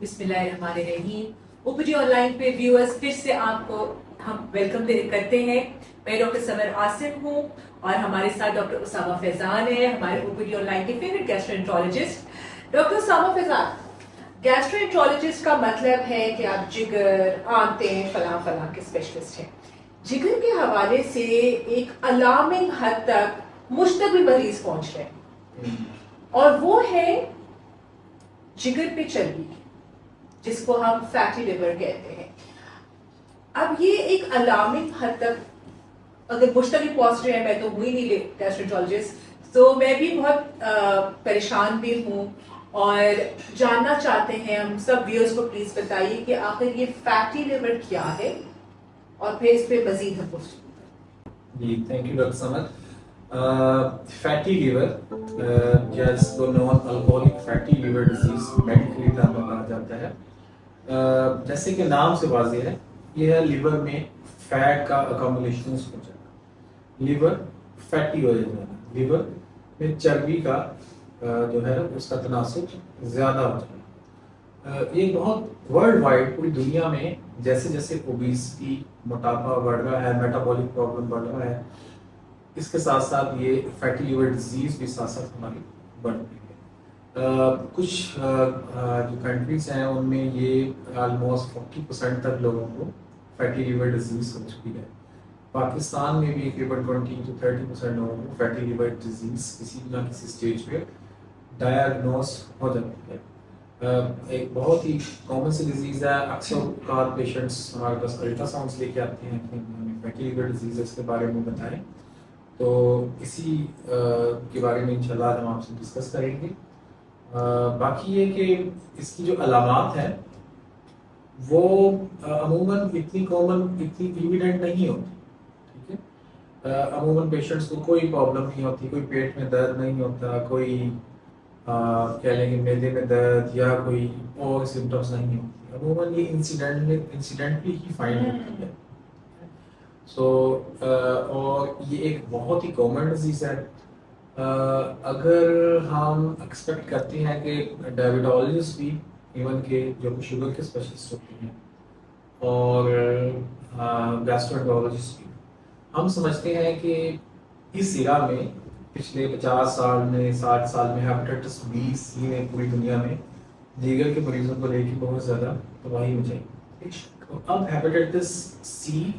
بسم اللہ الرحمن الرحیم. اوپیڈی آن لائن پہ ویورز پھر سے آپ کو ہم ویلکم کرتے ہیں. میں ڈاکٹر سمر عاصم ہوں اور ہمارے ساتھ ڈاکٹر اسامہ فیضان ہے, ہمارے اوپیڈی آن لائن کے فیوریٹ گیسٹرونٹرولوجسٹ. ڈاکٹر اسامہ فیضان, گیسٹرونٹرولوجسٹ کا مطلب ہے کہ آپ جگر, آنتیں, فلاں فلاں کے اسپیشلسٹ ہیں. جگر کے حوالے سے ایک الارمنگ حد تک مشتبہ مریض پہنچ رہے ہیں اور وہ ہے جگر پہ چربی, جس کو ہم فیٹی لیور کہتے ہیں. اب یہ ایک الارمنگ حد تک اگر مشتبہ پہنچ رہے ہیں, میں تو ہوئی نہیں گیسٹرونٹرولوجسٹ, تو میں بھی بہت پریشان بھی ہوں اور جاننا چاہتے ہیں ہم سب ویورز کو پلیز بتائیے کہ آخر یہ فیٹی لیور کیا ہے اور پھر اس پہ مزید ہم گفتگو کریں. جی thank you doctor Samar. Fatty liver یا اس کو non alcoholic fatty liver disease medically term میں کہا جاتا ہے. جیسے کہ نام سے واضح ہے, یہ ہے لیور میں فیٹ کا اکامولیشن ہو جانا, لیور فیٹی ہو جانا, لیور میں چربی کا جو ہے اس کا تناسب زیادہ ہو جانا. یہ بہت ورلڈ وائڈ پوری دنیا میں جیسے جیسے اوبیسٹی, موٹاپا بڑھ رہا ہے, میٹابولک پرابلم بڑھ رہا ہے, اس کے ساتھ ساتھ یہ فیٹی لیور ڈیزیز بھی ساتھ ساتھ ہماری بڑھ رہی ہے. کچھ جو کنٹریز ہیں ان میں یہ آلموسٹ 40% تک لوگوں کو فیٹی لیور ڈیزیز ہو چکی ہے. پاکستان میں بھی تقریباً 20 to 30% لوگوں کو فیٹی لیور ڈیزیز کسی نہ کسی اسٹیج پہ ڈائگنوز ہو جاتی ہے. ایک بہت ہی کامن سی ڈیزیز ہے. اکثر اوقات پیشنٹس ہمارے پاس الٹرا ساؤنڈس لے کے آتے ہیں کہ ہمیں فیٹی لیور ڈیزیز اس کے بارے میں بتائیں, تو اسی کے بارے میں انشاءاللہ ہم آپ سے ڈسکس کریں گے. باقی یہ کہ اس کی جو علامات ہیں وہ عموماً اتنی کامن, اتنی ایویڈنٹ نہیں ہوتی. ٹھیک ہے, عموماً پیشنٹس کو کوئی پرابلم نہیں ہوتی, کوئی پیٹ میں درد نہیں ہوتا, کوئی کہہ لیں کہ معدے میں درد یا کوئی اور سمٹمس نہیں ہوتی. عموماً یہ انسیڈنٹلی ہی فائنڈ ہوتی ہے. اور یہ ایک بہت ہی کامن ڈیزیز ہے. اگر ہم ایکسپیکٹ کرتے ہیں کہ ڈائبٹالوجسٹ بھی, ایون کہ جو کہ شوگر کے اسپیشلسٹ ہوتے ہیں, اور گیسٹرونٹرولوجسٹ بھی, ہم سمجھتے ہیں کہ اس ایرا میں پچھلے 50 سال میں, 60 سال میں ہیپیٹائٹس بی سی نے پوری دنیا میں جگر کے مریضوں کو لے کے بہت زیادہ تباہی مچائی. اب ہیپیٹائٹس سی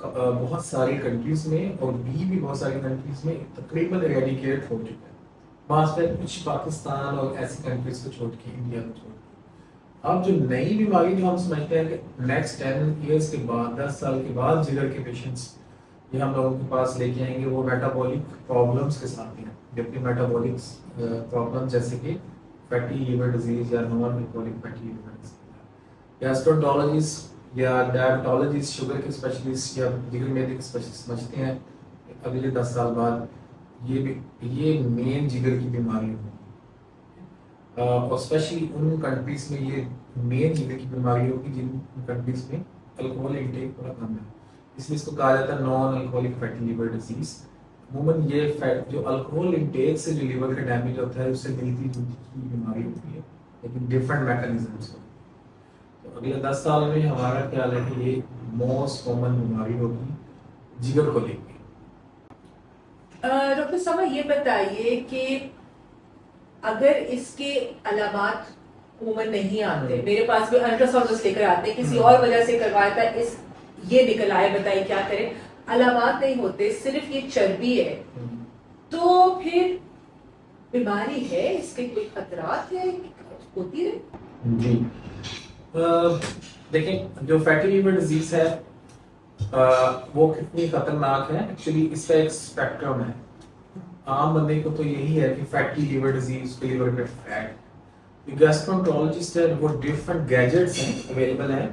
بہت ساری کنٹریز میں اور بی بھی بہت ساری کنٹریز میں تقریباً ایریڈیکیٹ ہو چکا ہے, بعض میں کچھ پاکستان اور ایسی کنٹریز کو چھوڑ کے, انڈیا کو چھوڑ کے. اب جو نئی بیماری جو ہم سمجھتے ہیں کہ نیکسٹ 10 ایئرس کے بعد, 10 سال کے بعد جگر کے پیشنٹس یہ ہم لوگوں کے پاس لے کے آئیں گے, وہ میٹابولک پرابلمس کے ساتھ ہیں. جبکہ میٹابولک پرابلم جیسے کہ فیٹی لیور ڈیزیز یا non alcoholic fatty liver disease, gastroenterologist یا ڈائبٹالوجسٹ, شوگر کے اسپیشلسٹ یا جگر میدے کے اسپیشلسٹ سمجھتے ہیں کہ اگلے 10 سال بعد یہ مین جگر کی بیماری ہوگی. اور اسپیشلی ان کنٹریز میں یہ مین جگر کی بیماری ہوگی جن کنٹریز میں الکوہول انٹیک بڑا کم ہے. اس لیے اس کو کہا جاتا ہے non alcoholic fatty liver disease. عموماً یہ فیٹ جو الکوہول انٹیک سے جو لیور کا ڈیمیج ہوتا ہے اس سے ملتی جلتی بیماری ہوتی ہے, لیکن ڈفرینٹ میکانزمس ہوتی ہے. تو اگلے 10 سال میں ہمارا خیال ہے کہ یہ موسٹ کامن بیماری ہوگی جگر کو لے کے. ڈاکٹر سما یہ بتائیے کہ اگر اس کے علامات عموماً نہیں آتے, میرے پاس بھی الٹرا ساؤنڈ لے کر آتے ہیں, کسی اور وجہ سے کروایا تھا, اس یہ نکل آئے, بتائیے کیا کریں, علامات نہیں ہوتے, صرف یہ چربی ہے, تو پھر بیماری ہے, اس کے کوئی خطرات ہے, ہوتی رہے؟ جی دیکھیں, جو فیٹی لیور ڈیزیز ہے وہ کتنی خطرناک ہے. ایکچولی اس کا ایک اسپیکٹرم ہے. عام بندے کو تو یہی ہے کہ فیٹی لیور ڈیزیز, لیور پہ فیٹ. گیسٹرونٹرولوجسٹ ہے وہ ڈفرینٹ گیجٹس ہیں اویلیبل ہیں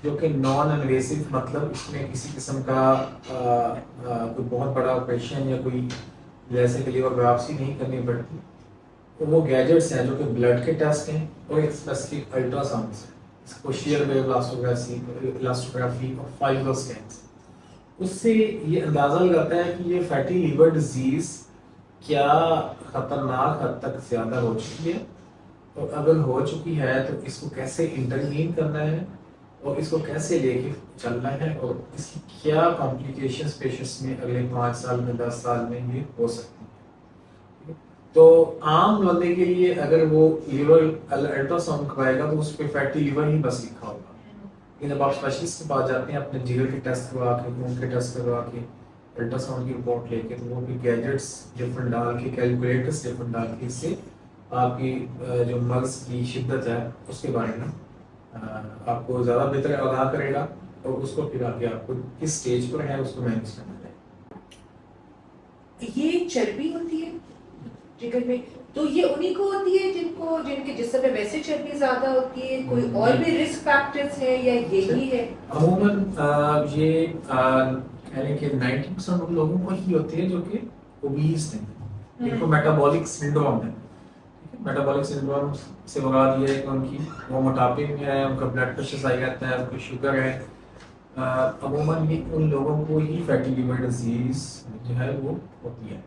جو کہ نان انویسو, مطلب اس میں کسی قسم کا کوئی بہت بڑا آپریشن یا کوئی جیسے کہ لیور گرافسی نہیں کرنی پڑتی. وہ گیجٹس ہیں جو کہ بلڈ کے ٹیسٹ ہیں اور ایک اسپیسیفک الٹرا ساؤنڈس ہیں, اس کو شیئر ویو الاسٹوگرافی اور فائبر اسکینس. اس سے یہ اندازہ لگاتا ہے کہ یہ فیٹی لیور ڈیزیز کیا خطرناک حد تک زیادہ ہو چکی ہے اور اگر ہو چکی ہے تو اس کو کیسے انٹروین کرنا ہے اور اس کو کیسے لے کے چلنا ہے اور اس کی کیا کمپلیکیشنز پیشنٹس میں اگلے 5 سال میں 10 سال میں یہ ہو سکتی ہیں. تو عام بندے کے لیے اگر وہ لیور الٹرا ساؤنڈ کروائے گا تو اس پہ فیٹی لیور ہی بس لکھا ہوگا. لیکن جب آپ اسپیشلسٹ کے پاس جاتے ہیں اپنے جگر کے ٹیسٹ کروا کے خون کے ٹیسٹ کروا کے الٹرا ساؤنڈ کی رپورٹ لے کے تو وہ بھی گیجٹس ڈفرنٹ ڈال کے کیلکولیٹرس ڈفرنٹ ڈال کے اس سے آپ کی جو مرض کی شدت ہے اس کے بارے میں آپ کو زیادہ بہتر آگاہ کرے گا اور اس کو پھر آگے آپ کو کس سٹیج پر ہے اس کو مینیج کرنا ہے. یہ چربی ہوتی ہے جگر میں تو یہ انہی کو ہوتی ہے جن کے جسم میں ویسے چربی زیادہ ہوتی ہے, کوئی اور بھی رسک فیکٹرز ہیں یا یہی ہے؟ عموماً یہ کہہ لیں کہ 90% ان لوگوں کو ہی ہوتی ہے جو کہ اوبیز ہیں, جن کو میٹابولک سنڈروم ہے. میٹابولک سنڈروم سے مراد یہ ہے کہ ان کی وہ موٹاپے میں ہے, ان کا بلڈ پریشر ہائی رہتا ہے, ان کو شوگر ہے. عموماً یہ ان لوگوں کو ہی فیٹی لیور ڈیزیز جو ہے وہ ہوتی ہے.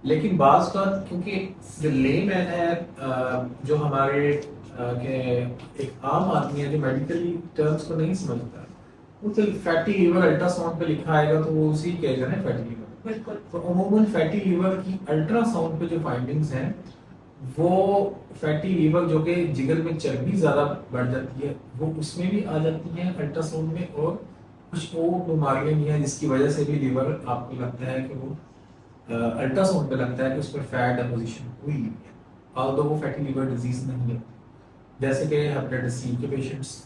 لیکن بعض کا کیونکہ جو لے مین ہے, جو ہمارے ایک عام آدمی ہے جو میڈیکلی ٹرمز کو نہیں سمجھتا, وہ تو فیٹی لیور الٹرا ساؤنڈ پہ لکھا آئے گا تو وہ اسی کہے گا نا فیٹی لیور. بالکل. تو عموماً فیٹی لیور کی الٹرا ساؤنڈ پہ جو فائنڈنگز ہیں وہ فیٹی لیور جو کہ جگر میں چربی زیادہ بڑھ جاتی ہے وہ اس میں بھی آ جاتی ہیں الٹرا ساؤنڈ میں, اور کچھ اور بیماریاں بھی ہیں جس کی وجہ سے بھی لیور آپ کو لگتا ہے کہ وہ الٹرا ساؤنڈ پہ لگتا ہے کہ اس پر فیٹ ڈیپوزیشن ہوئی ہے, آلدو وہ فیٹی لیور ڈیزیز نہیں ہے. جیسے کہ ہیپیٹائٹس سی کے پیشنٹس,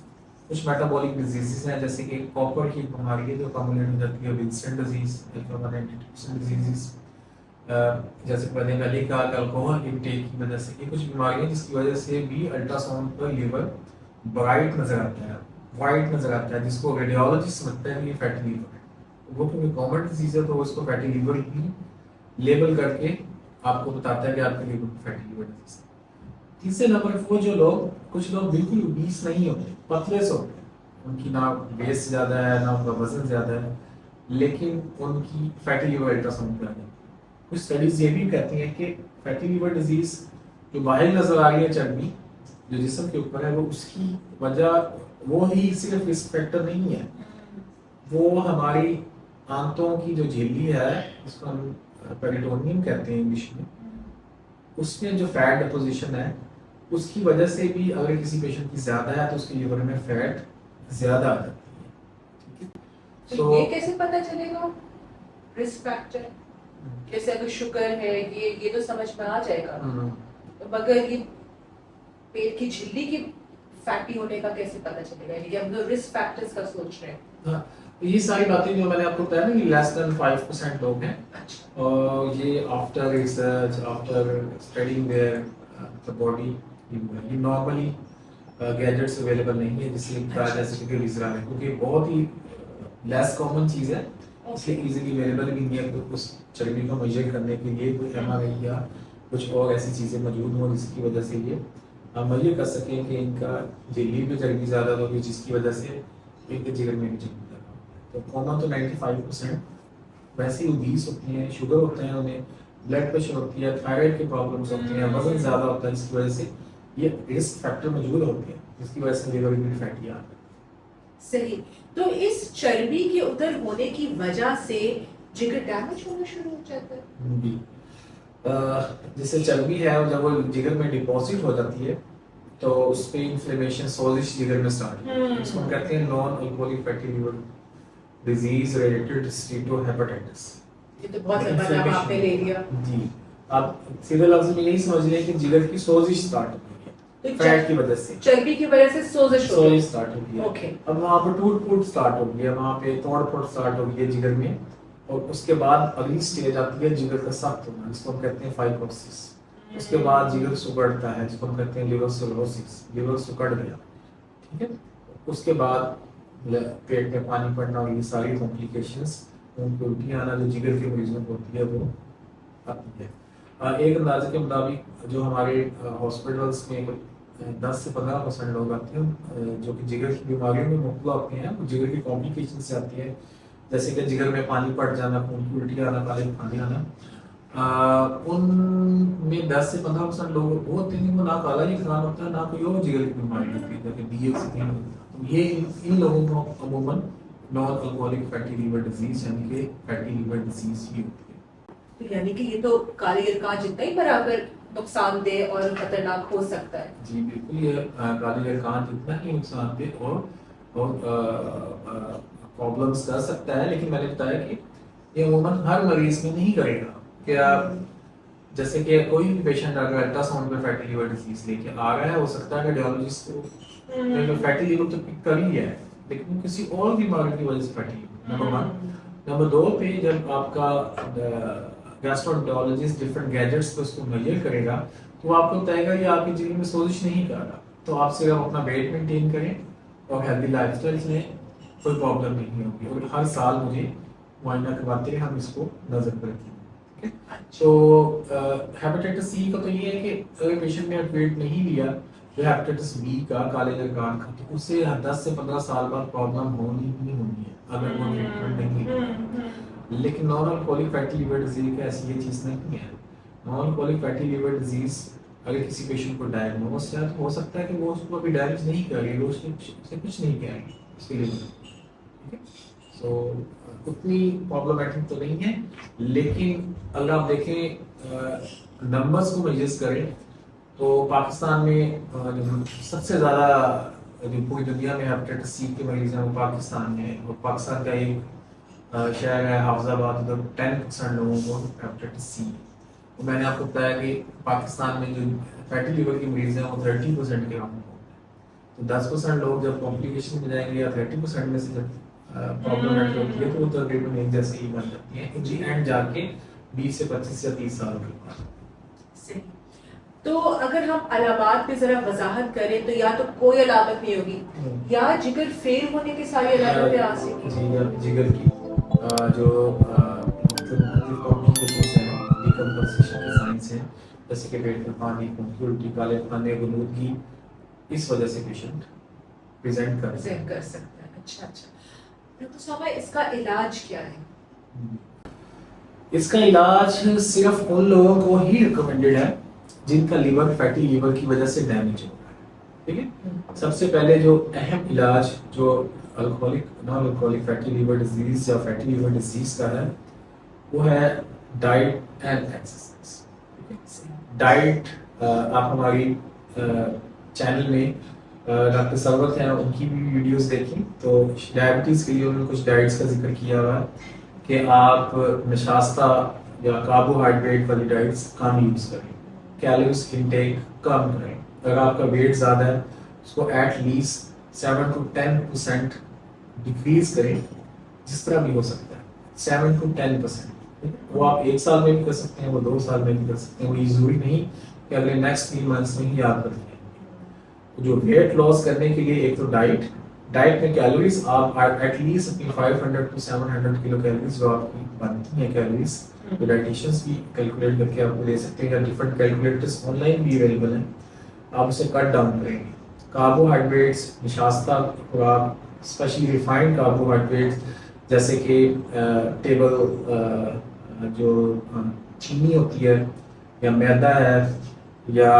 کچھ میٹابولک ڈیزیزز ہیں جیسے کہ کاپر کی بیماری ہے جو کامن ہو جاتی ہے, ونسنٹ ڈیزیز, ڈیزیز, جیسے کہ میں نے کہا کہ الکوہل انٹیک کی وجہ سے, یہ کچھ بیماریاں جس کی وجہ سے بھی الٹرا ساؤنڈ پر لیور برائٹ نظر آتا ہے, وائٹ نظر آتا ہے, جس کو ریڈیولوجسٹ سمجھتا ہے کہ یہ فیٹی لیور ہے. وہ کیونکہ کامن ڈیزیز ہے تو اس کو فیٹی لیور ہی لیبل کر کے آپ کو بتاتا ہے کہ آپ کے لیور فیٹی لیور ڈیزیز ہے. تیسرے نمبر وہ جو لوگ, کچھ لوگ بالکل اوبیس نہیں ہوتے, پتلے سے ہوتے ہیں, ان کی نہ ویسٹ زیادہ ہے نہ ان کا وزن زیادہ ہے, لیکن ان کی فیٹی لیور الٹرا ساؤنڈ پہ آ جاتی ہے. کچھ اسٹڈیز یہ بھی کہتی ہیں کہ فیٹی لیور ڈیزیز جو باہر نظر آ رہی ہے چربی جو جسم کے اوپر ہے وہ اس کی وجہ وہ ہی صرف رسک فیکٹر نہیں ہے, وہ ہماری آنتوں کی جو جھیلی ہے اس کو ہم پیریٹونیم کہتے ہیں انگلش میں, اس میں جو فیٹ ڈیپوزیشن ہے اس کی وجہ سے بھی اگر کسی پیشنٹ کی زیادہ ہے تو اس کے لیور میں فیٹ زیادہ آ جاتی ہے. تو یہ کیسے پتہ چلے گا رسک فیکٹر؟ جیسے اگر شوگر ہے یہ تو سمجھ میں آ جائے گا, مگر یہ پیٹ کی جھلی کی فیٹی ہونے کا کیسے پتہ چلے گا؟ یعنی ہم لوگ رسک فیکٹرز کا سوچ رہے ہیں. یہ ساری باتیں جو میں نے آپ کو بتایا نا کہ لیس دین 5% لوگ ہیں, اور یہ after research after studying their body, یہ نارملی گیجٹس اویلیبل نہیں ہے جس سے جیسے کہ ریزرا ہے, کیونکہ بہت ہی لیس کامن چیز ہے, اس لیے ایزیلی اویلیبل بھی نہیں ہے. اس چربی کو میجر کرنے کے لیے کوئی ایم آر آئی یا کچھ اور ایسی چیزیں موجود ہوں جس کی وجہ سے یہ ہم یہ کر سکیں کہ ان کا جھلی پہ چربی زیادہ ہوگی جس کی وجہ سے ان کے جگر میں بھی چربی. تو کامن تو 95% ویسے ہی اوبیس ہوتی ہیں, شوگر ہوتے ہیں, انہیں بلڈ پریشر ہوتی ہے, تھائرائڈ کی پرابلمس ہوتی ہیں, وزن زیادہ ہوتا ہے جس کی وجہ سے یہ رسک فیکٹر موجود ہوتے ہیں جس کی وجہ سے لیور میں فیٹی آ ہے. صحیح. تو اس چربی کے ادھر ہونے کی وجہ سے جگر ڈیمیج ہونا شروع ہو جاتا ہے؟ جی, جیسے چربی ہے اور جب وہ جگر میں ڈپازٹ ہو جاتی ہے تو اس پہ انفلیمیشن, سوزش جگر میں اسٹارٹ ہوتی ہے. اس کو ہم کہتے ہیں non alcoholic fatty liver disease related steatohepatitis. یہ تو بہت بڑا نام آپ نے لے لیا. جی, آپ سیدھے لفظ میں یہی سمجھ لیں کہ جگر کی سوزش اسٹارٹ ہوتی ہے فیٹ کی وجہ سے, چربی کی وجہ سے سوزش اسٹارٹ ہوتی ہے. اوکے. اب وہاں پہ ٹوٹ پھوٹ اسٹارٹ ہو گئی ہے, وہاں پہ توڑ پھوڑ اسٹارٹ ہو گئی ہے جگر میں, اور اس کے بعد اگلی اسٹیج آتی ہے جگر کا سخت ہونا جس کو ہم کہتے ہیں فائبروسس. اس کے بعد جگر سکڑتا ہے جس کو ہم کہتے ہیں لیور سیروسس, لیور سکڑ گیا. ٹھیک ہے, اس کے بعد پیٹ میں پانی پڑنا اور یہ ساری کمپلیکیشنز, ان کو الٹی آنا جو جگر کے مریضوں کو ہوتی ہے وہ آتی ہے. ایک اندازے کے مطابق جو ہمارے ہاسپٹلس میں 10 سے 15% لوگ آتے ہیں جو کہ جگر کی بیماریوں میں مبتلا ہوتے ہیں, وہ جگر کی کمپلیکیشن سے آتی ہے, جیسے کہ جگر میں پانی پڑ جانا, خون کی الٹی آنا, کالے پانی آنا. ان میں 10 سے 15% لوگ وہ ہوتے ہیں وہ نہ کالا جی خان ہوتا ہے نہ کوئی اور جگر کی بیماری ہوتی ہے جیسے ڈی ایل سی ہوتا ہے. یہ ان لوگوں کو عموماً non alcoholic fatty liver disease یعنی کہ فیٹی لیور ڈیزیز ہی ہوتی ہے. یعنی کہ یہ تو کالے یرقان جتنا ہی برابر نقصان دہ اور خطرناک ہو سکتا ہے. جی بالکل یہ کالے یرقان جتنا ہی نقصان دہ اور پرابلمس کر سکتا ہے لیکن میں نے بتایا کہ یہ عموماً ہر مریض میں نہیں کرے گا. کہ آپ جیسے کہ کوئی بھی پیشنٹ اگر الٹرا ساؤنڈ پہ فیٹی لیور ڈیزیز لے کے آ رہا ہے ہو سکتا ہے کہ ڈیالوجسٹ کو فیٹی لیور تو پک کر ہی ہے لیکن کسی اور بیماری کی وجہ سے فیٹی لیور. نمبر 1. نمبر 2 پہ جب آپ کا گیسٹرونٹرولوجسٹ ڈفرنٹ گیجٹس پہ اس کو میجر کرے گا تو وہ آپ کو بتائے گا کہ آپ کی جگہ میں سوزش نہیں کر رہا. تو آپ صرف اپنا ویٹ مینٹین کریں اور ہیلدی لائف اسٹائل لیں کوئی پرابلم نہیں ہوگی. اور ہر سال مجھے معائنہ کرواتے ہیں ہم اس کو نظر پر رکھیں. تو ہیپیٹائٹس سی کا تو یہ ہے کہ اگر پیشنٹ نے ویٹ نہیں لیا جو ہیپیٹائٹس بی کا کالے یرقان کا تو اسے 10 سے 15 سال بعد پرابلم ہونی ہی ہونی ہے اگر وہ ٹریٹمنٹ نہیں لیا. لیکن non alcoholic fatty liver disease ایسی یہ چیز نہیں ہے. Non alcoholic fatty liver disease اگر کسی پیشنٹ کو ڈائگنوز کیا تو ہو سکتا ہے کہ وہ اس کو ابھی ڈائگنوز نہیں کر رہی وہ اس سے کچھ نہیں کہہ رہی اس کے لیے. سو اتنی پرابلمٹک تو نہیں ہے لیکن اگر آپ دیکھیں نمبرز کو میجرز کریں تو پاکستان میں سب سے زیادہ جو پوری دنیا میں ہیپیٹائٹس سی کے مریض ہیں وہ پاکستان میں ہے. اور پاکستان کا ایک شہر ہے حافظ آباد ادھر 10% لوگوں کو ہیپیٹائٹس سی. میں نے آپ کو بتایا کہ پاکستان میں جو فیٹی لیور کے مریض ہیں وہ 30% کے ہوں. تو 10% لوگ جب کمپلیکیشن میں جائیں گے یا 30% میں سے جب پرابلم ہوتی ہے تو وہ تقریباً ایک جیسے ہی بن جاتی ہیں ان دی اینڈ جا کے 20 سے 25 یا 30 سال کے بعد. تو اگر ہم علامات پہ ذرا وضاحت کریں تو یا تو کوئی علامت نہیں ہوگی یا جگر فیل ہونے کی ساری علامتیں آ سکتی ہیں. جی یا جگر کی جو کمپلیکیشنز ہیں ڈیکمپنسیشن کے سائنس ہیں جیسے کہ پیٹ میں پانی کی الٹی کالے پانے غنودگی اس وجہ سے پیشنٹ پریزنٹ کر سکتا ہے. اچھا ڈاکٹر صاحبہ اس کا علاج کیا ہے؟ اس کا علاج صرف ان لوگوں کو ہی ریکمینڈڈ ہے جن کا لیور فیٹی لیور کی وجہ سے ڈیمیج ہو رہا ہے. ٹھیک ہے. سب سے پہلے جو اہم علاج جو alcoholic non alcoholic fatty liver disease یا فیٹی لیور ڈیزیز کا ہے وہ ہے ڈائٹ اینڈ ایکسرسائز. ڈائٹ آپ ہماری چینل میں ڈاکٹر سرورت ہیں ان کی بھی ویڈیوز دیکھیں تو ڈائبٹیز کے لیے انہوں نے کچھ ڈائٹس کا ذکر کیا ہوا ہے کہ آپ نشاستہ یا کاربوہائیڈریٹ والی ڈائٹس کم یوز کریں. کیلوریز انٹیک کم کریں. اگر آپ کا ویٹ زیادہ ہے اس کو ایٹ لیسٹ 7 to 10% ڈیکریز کریں جس طرح بھی ہو سکتا ہے. 7 to 10% وہ آپ 1 سال میں بھی کر سکتے ہیں وہ 2 سال میں بھی کر سکتے ہیں. وہ یہ ضروری نہیں کہ اگلے نیکسٹ 3 months میں ہی آپ کریں. جو ویٹ لاس کرنے کے لیے ایک تو ڈائٹ میں کیلوریز آپ ایٹ لیسٹ اپنی 500 to 700 کلو کیلوریز جو آپ کی بنتی ہیں کیلوریز تو ڈائٹیشنس بھی کیلکولیٹ کر کے آپ کو دے سکتے ہیں یا ڈفرنٹ کیلکولیٹرس آن لائن بھی اویلیبل ہیں. آپ اسے کٹ ڈاؤن کریں گے. کاربوہائیڈریٹس نشاستہ خوراک اسپیشلی ریفائنڈ کاربوہائیڈریٹس جیسے کہ ٹیبل جو چینی ہوتی ہے یا میدا ہے یا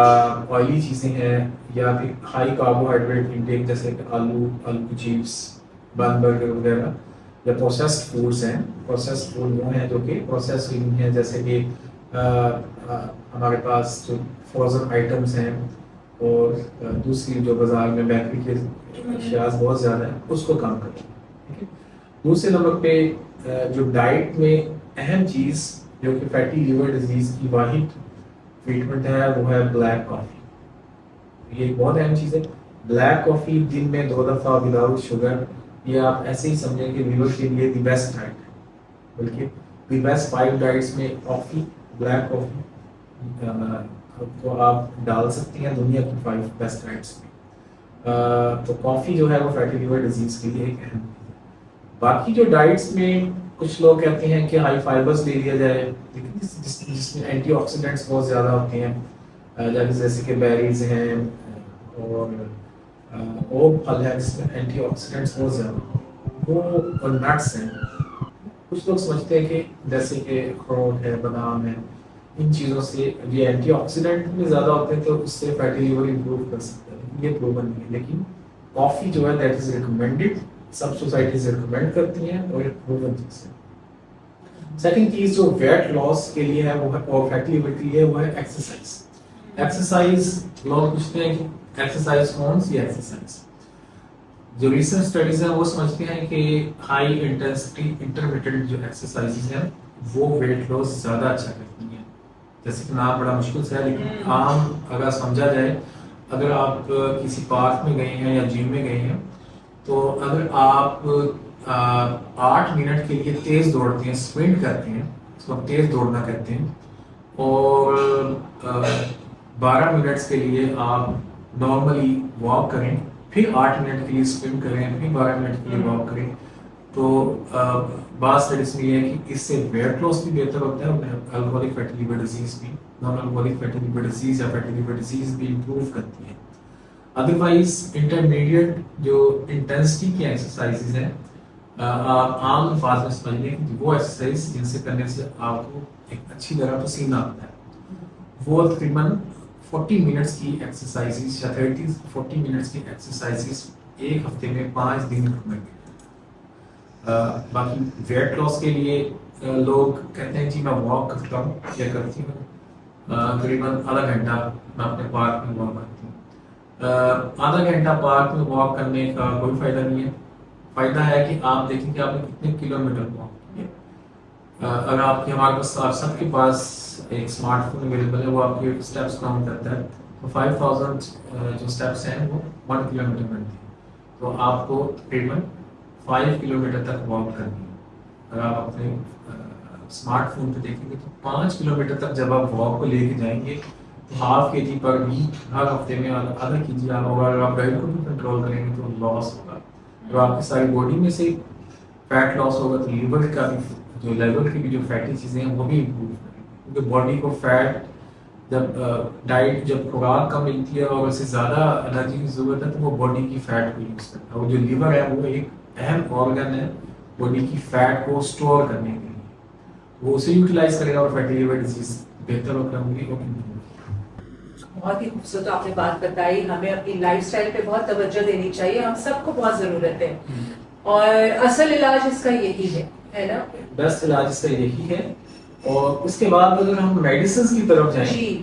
آئلی چیزیں ہیں یا پھر ہائی کاربوہائیڈریٹ انٹیک جیسے کہ آلو کی چپس بن برگر وغیرہ یا پروسیسڈ فوڈس ہیں. پروسیسڈ فوڈ وہ ہیں جو کہ پروسیس ہوئی ہیں جیسے کہ ہمارے پاس جو فروزن آئٹمس ہیں اور دوسری جو بازار میں بیکری کے اشیاء بہت زیادہ ہیں اس کو کم کریں. دوسرے نمبر پہ جو ڈائٹ میں اہم چیز جو کہ فیٹی لیور ڈیزیز کی واحد ٹریٹمنٹ ہے وہ ہے بلیک کافی. یہ ایک بہت اہم چیز ہے. بلیک کافی دن میں 2 دفعہ وداؤٹ شوگر یہ آپ ایسے ہی سمجھیں کہ لیور کے لیے دی بیسٹ ڈائٹ ہے. بلکہ دی بیسٹ 5 ڈائٹس میں کافی بلیک کافی کو آپ ڈال سکتے ہیں دنیا کی 5 بیسٹ ڈائٹس میں. تو کافی جو ہے وہ فیٹی لیور ڈیزیز کے لیے ایک اہم ہے. باقی جو ڈائٹس میں کچھ لوگ کہتے ہیں کہ ہائی فائبرز لے لیا جائے لیکن جس میں اینٹی آکسیڈنٹس بہت زیادہ ہوتے ہیں جیسے کہ بیریز ہیں اور پھل ہے جس میں اینٹی آکسیڈنٹس بہت زیادہ وہ اور نٹس ہیں. کچھ لوگ سمجھتے ہیں کہ جیسے کہ اخروٹ ہے بادام ہے ان چیزوں سے یہ اینٹی آکسیڈنٹ میں زیادہ ہوتے ہیں تو اس سے فیٹی لیور امپروو کر سکتا ہے، یہ پروون نہیں ہے، لیکن کافی جو ہے that is recommended, sub societies recommend کرتی ہیں اور ایک پروون چیز ہے۔ سیکنڈ چیز جو ویٹ لاس کے لیے ہے وہ ہے، اور فیٹی لیور کے لیے وہ ہے ایکسرسائز۔ ایکسرسائز لوگ پوچھتے ہیں کہ ایکسرسائز کون سی ایکسرسائز؟ جو ریسنٹ اسٹڈیز ہیں وہ سمجھتے ہیں کہ ہائی انٹینسٹی انٹرمیٹنٹ جو ایکسرسائز ہیں وہ ویٹ لاس زیادہ اچھا کرتی ہیں۔ جیسے کہ نام بڑا مشکل سے ہے لیکن عام اگر سمجھا جائے، اگر آپ کسی پارک میں گئے ہیں یا جم میں گئے ہیں تو اگر آپ 8 منٹ کے لیے تیز دوڑتے ہیں، اسپرنٹ کرتے ہیں، اس کو تیز دوڑنا کہتے ہیں، اور 12 منٹس کے لیے آپ نارملی واک کریں، پھر 8 منٹ کے لیے اسپرنٹ کریں، پھر 12 منٹ کے لیے واک کریں، تو بعض اسٹڈیز میں یہ ہے کہ اس سے ویٹ لاس بھی بہتر ہوتا ہے اور الکوہولک فیٹی لیور ڈیزیز بھی، non alcoholic fatty liver disease یا فیٹی لیور ڈیزیز بھی امپروو کرتی ہے۔ ادروائز انٹرمیڈیٹ جو انٹینسٹی کی ایکسرسائزز ہیں، آپ عام الفاظ میں سمجھ لیں کہ وہ ایکسرسائز جن سے کرنے سے آپ کو ایک اچھی طرح پسینہ آتا ہے، وہ تقریباً 40 منٹس کی ایکسرسائزز یا 30-40 منٹس کی ایکسرسائزز ایک ہفتے میں 5 دن کریں گے۔ باقی ویٹ لاس کے لیے لوگ کہتے ہیں جی میں واک کرتا ہوں یا کرتی ہوں، تقریباً آدھا گھنٹہ میں اپنے پارک میں واک کرتی ہوں۔ آدھا گھنٹہ پارک میں واک کرنے کا کوئی فائدہ نہیں ہے، فائدہ ہے کہ آپ دیکھیں کہ آپ نے کتنے کلومیٹر واک کیا۔ اگر آپ کے ہمارے پاس، آپ سب کے پاس ایک اسمارٹ فون اویلیبل ہے، وہ آپ کے اسٹیپس کاؤنٹ کرتا ہے، تو 5000 جو اسٹیپس ہیں وہ 1 کلومیٹر بنتے ہیں، تو آپ کو تقریباً 5 کلومیٹر تک واک کرنی ہے۔ اگر آپ اپنے اسمارٹ فون پہ دیکھیں گے تو 5 کلومیٹر تک جب آپ واک کو لے کے جائیں گے تو ½ kg پر ویک، ہر ہفتے میں آدھا kg ہوگا۔ اگر آپ ڈائٹ کو بھی کنٹرول کریں گے تو لاس ہوگا، جو آپ کی ساری باڈی میں سے فیٹ لاس ہوگا تو لیور کا بھی، جو لیور کی بھی جو فیٹی چیزیں ہیں وہ بھی امپروو کریں گے، کیونکہ باڈی کو فیٹ جب ڈائٹ، جب خوراک کم ملتی ہے اور اسے زیادہ انرجی کی ضرورت ہے تو وہ باڈی کی فیٹ کو یوز کرتا ہے، اور جو لیور ہے وہ ایک اہم آرگن ہے باڈی کی فیٹ کو اسٹور کرنے کے لیے، وہ اسے یوٹیلائز کرے گا اور فیٹی لیور ڈیزیز بہتر ہوگی۔ بہت ہی خوبصورت آپ نے بات بتائی، ہمیں اپنی لائف اسٹائل پہ بہت توجہ دینی چاہیے، ہم سب کو بہت ضرورت ہے، اور اصل علاج اس کا یہی ہے نا، بیسٹ علاج اس کا یہی ہے۔ اور اس کے بعد اگر ہم میڈیسنز کی طرف جائیں جی،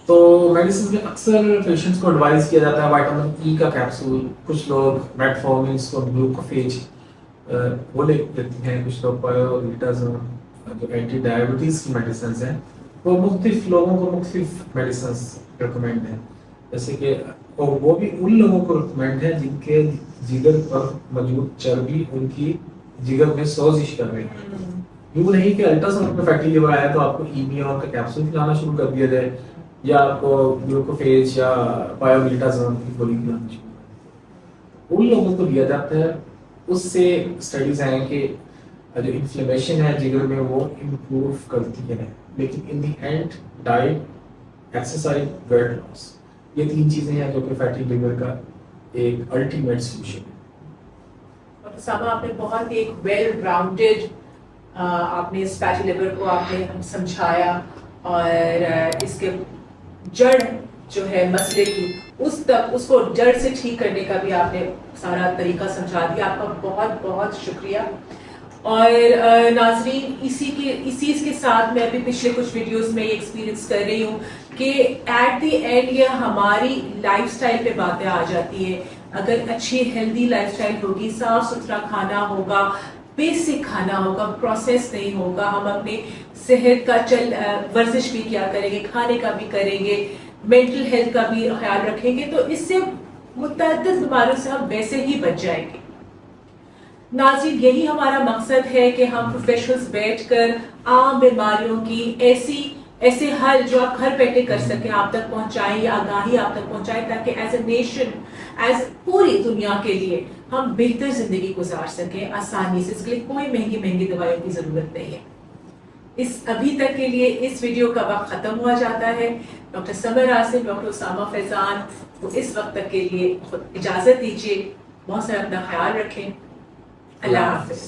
تو میڈیسنز میں اکثر پیشنٹس کو ایڈوائز کیا جاتا ہے وائٹامن ای کا کیپسول، کچھ لوگ میٹفورمنس کو گلوکوفیج وہ لے لیتے ہیں، کچھ لوگ پایولیٹازون جو اینٹی ڈائبٹیز کی میڈیسنز ہیں، وہ مختلف لوگوں کو مختلف میڈیسنز ریکمینڈ ہیں، جیسے کہ وہ بھی ان لوگوں کو ریکمینڈ ہے جن کے جگر پر موجود چربی ان کی جگر میں سوزش کر رہی ہے۔ یوں نہیں کہ الٹراساؤنڈ میں فیٹی لیور آیا تو آپ کو ایمیون کا کیپسول کھلانا شروع کر دیا جائے یا آپ کو گلوکوفیج یا پایولیٹازون کی گولی کھلانا شروع کر دیا۔ ان لوگوں کو لیا جاتا ہے، اس سے اسٹڈیز ہیں کہ جو انفلیمیشن ہے جگر میں وہ امپروو کرتی ہے، لیکن in the end diet, exercise, weight loss, یہ 3 چیزیں ہیں جو کہ فیٹی لیور کا ایک الٹیمیٹ سولوشن ہے۔ اسامہ آپ نے بہت ہی ایک ویل راؤنڈیڈ آپ نے اس فیٹی لیور کو آپ نے ہم سمجھایا، اور اس کے جڑ جو ہے مسئلے کی، اس کو جڑ سے ٹھیک کرنے کا بھی آپ نے سارا طریقہ سمجھا دیا، آپ کا بہت بہت شکریہ۔ اور ناظرین، اسی کے ساتھ میں ابھی پچھلے کچھ ویڈیوز میں یہ ایکسپیرینس کر رہی ہوں کہ ایٹ دی اینڈ یہ ہماری لائف سٹائل پہ باتیں آ جاتی ہیں۔ اگر اچھی ہیلدی لائف سٹائل ہوگی، صاف ستھرا کھانا ہوگا، بیسک کھانا ہوگا، پروسیس نہیں ہوگا، ہم اپنے صحت کا ورزش بھی کیا کریں گے، کھانے کا بھی کریں گے، مینٹل ہیلتھ کا بھی خیال رکھیں گے، تو اس سے متعدد بیماریوں سے ہم ویسے ہی بچ جائیں گے۔ ناظرین، یہی ہمارا مقصد ہے کہ ہم پروفیشنلز بیٹھ کر عام بیماریوں کی ایسے حل جو آپ گھر بیٹھے کر سکیں آپ تک پہنچائیں، یا آگاہی آپ تک پہنچائیں، تاکہ ایز اے نیشن، ایز پوری دنیا کے لیے ہم بہتر زندگی گزار سکیں آسانی سے۔ اس کے لیے کوئی مہنگی دوائیوں کی ضرورت نہیں ہے۔ ابھی تک کے لیے اس ویڈیو کا وقت ختم ہوا جاتا ہے۔ ڈاکٹر سمر عاصم، ڈاکٹر اسامہ فیضان کو اس وقت تک کے لیے اجازت دیجیے۔ بہت سارا اپنا خیال رکھیں۔ اللہ حافظ۔